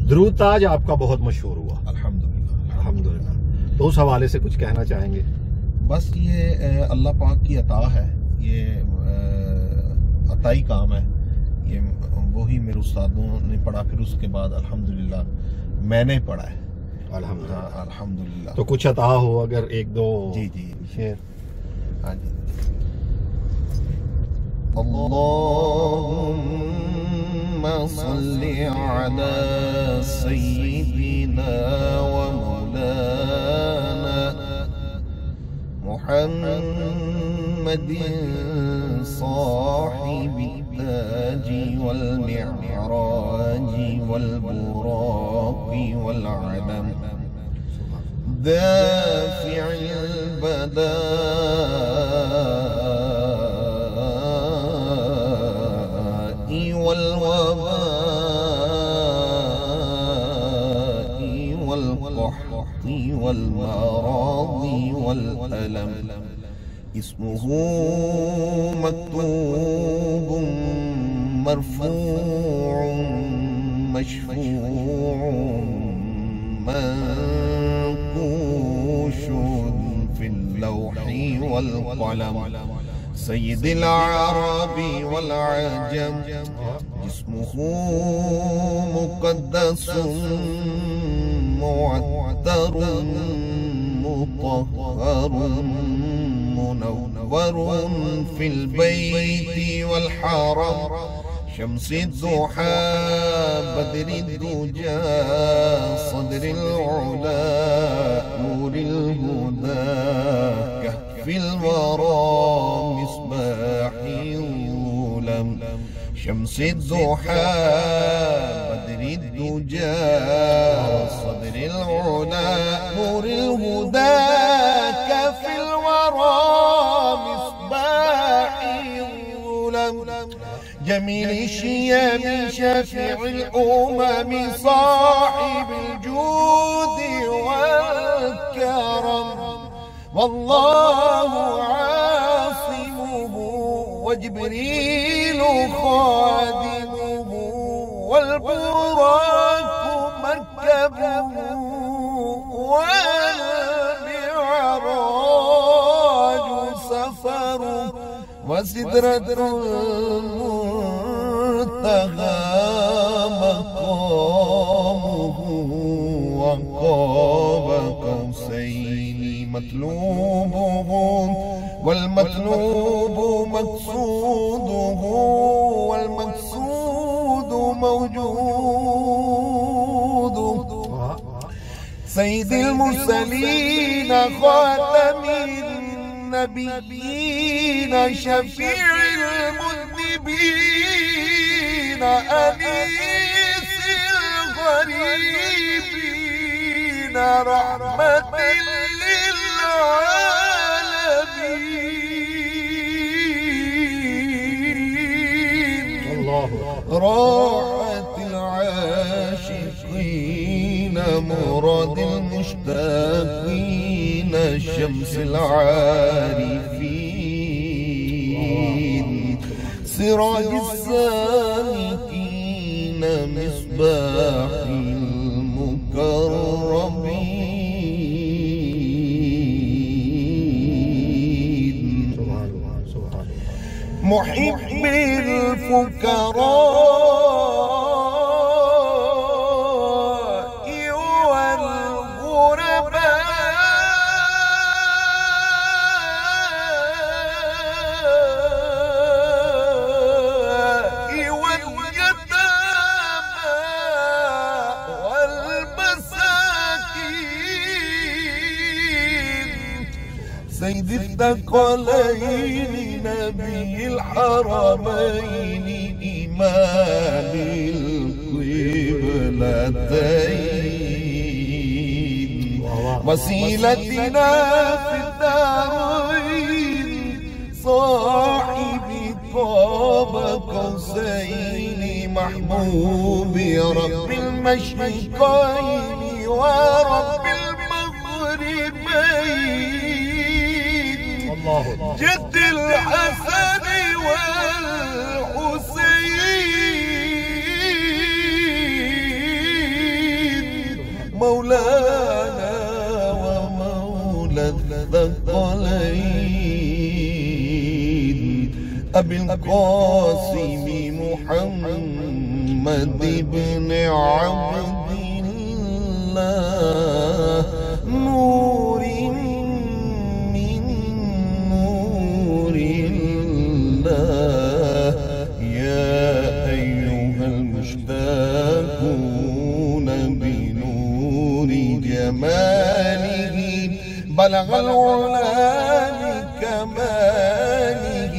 दुरूद ताज आपका बहुत मशहूर हुआ। अल्हम्दुलिल्लाह अल्हम्दुलिल्लाह। तो उस हवाले से कुछ कहना चाहेंगे? बस ये अल्लाह पाक की अता है, ये अताई काम है। ये वही मेरे उस्तादों ने पढ़ा, फिर उसके बाद अल्हम्दुलिल्लाह मैंने पढ़ा है। अल्हम्दुलिल्लाह अल्हम्दुलिल्लाह। तो कुछ अता हो अगर एक दो जी शेर। हाँ जी। अल्लाहुम्मा सल्ली अला सय्यिदिना व मौलाना मुहम्मदिन साहिबि ताजी वल मिअराजी वल बुराक़ि वल अदम दाफ़िअल बला'i वल वबा'i वल क़हति वल मराज़ि वल अलम इस्मुहु मक्तूबुन मरफ़ू'उन मशफ़ू'उन मंकूशुन फिल लौहि वल क़लम सय्यिदिल अरबी वल अजम जिस्मुहु मुक़द्दसुन मुअत्तरुन मुतहहरुन मुनव्वरुन फिल बैति वल हरम शम्सिद्दुहा बद्रिद्दुजा सदरिल उला नूरिल हुदा कहफिल वरा मिस्बाहिल उलम शम्सिद्दुहा बद्रिद्दुजा सदरिल उला नूरिल हुदा कहफिल वरा मिस्बाहिल उलम जमील शियाम शफीع الأمم صاحب الجود والكرم والله عاصمه وجبريل خادمه والبراق مركبه والمعراج سفره وسدرة المنتهى مقامه وقاب قوسين مطلوبه والمطلوب مقصوده والمقصود موجود سيد المرسلين خاتم النبيين شفيع المذنبين أنيس الغريبين رحمة للعالمين راحة العاشقين مراد المشتاقين شمس العارفين سراج السالكين مصباح المكرمين محب الفقراء والغرباء سيد الثقلين نبي الحرمين إمام القبلتين وسيلتنا في الدارين صاحب قاب قوسين محبوب رب المشرقين ورب المغربين جد الحسن والحسين مولانا ومولى الثقلين أبي القاسم محمد بن عبد الله نور من نور الله يا أيها المشتاقون بنور جماله بلغ العلا بكماله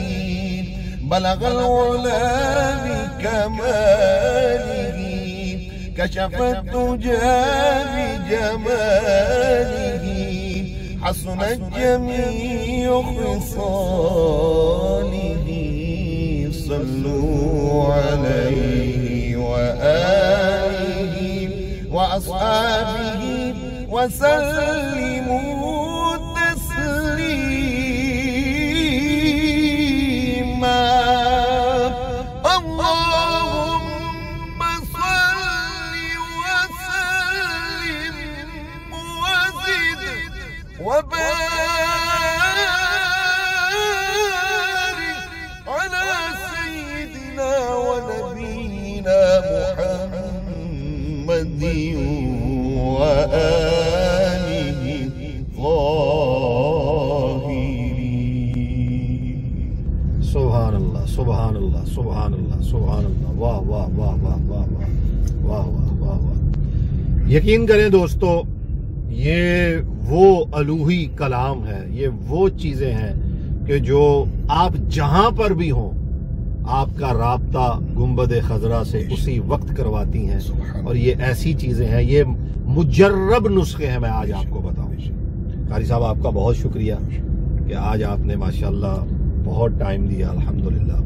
بلغ العلا بكماله كشف الدجى بجماله حسنت جميع خصاله صلوا عليه وآله وأصحابه وسلموا تسليما اللهم صل وسلم وزد وبارك على سيدنا ونبينا محمد وآله الطاهرين सुभान अल्लाह सुभान अल्लाह सुभान अल्लाह सुभान अल्लाह वाह वाह वाह वाह वाह वाह वाह वाह वाह वाह। यकीन करें दोस्तों, ये वो अलूही कलाम है, ये वो चीजें हैं कि जो आप जहां पर भी हों आपका राब्ता गुंबद खजरा से उसी वक्त करवाती हैं। और ये ऐसी चीजें हैं, ये मुजर्रब नुस्खे हैं। मैं आज आपको बताऊं, कारी साहब आपका बहुत शुक्रिया कि आज आपने माशाल्लाह बहुत टाइम दिया। अल्हम्दुलिल्लाह।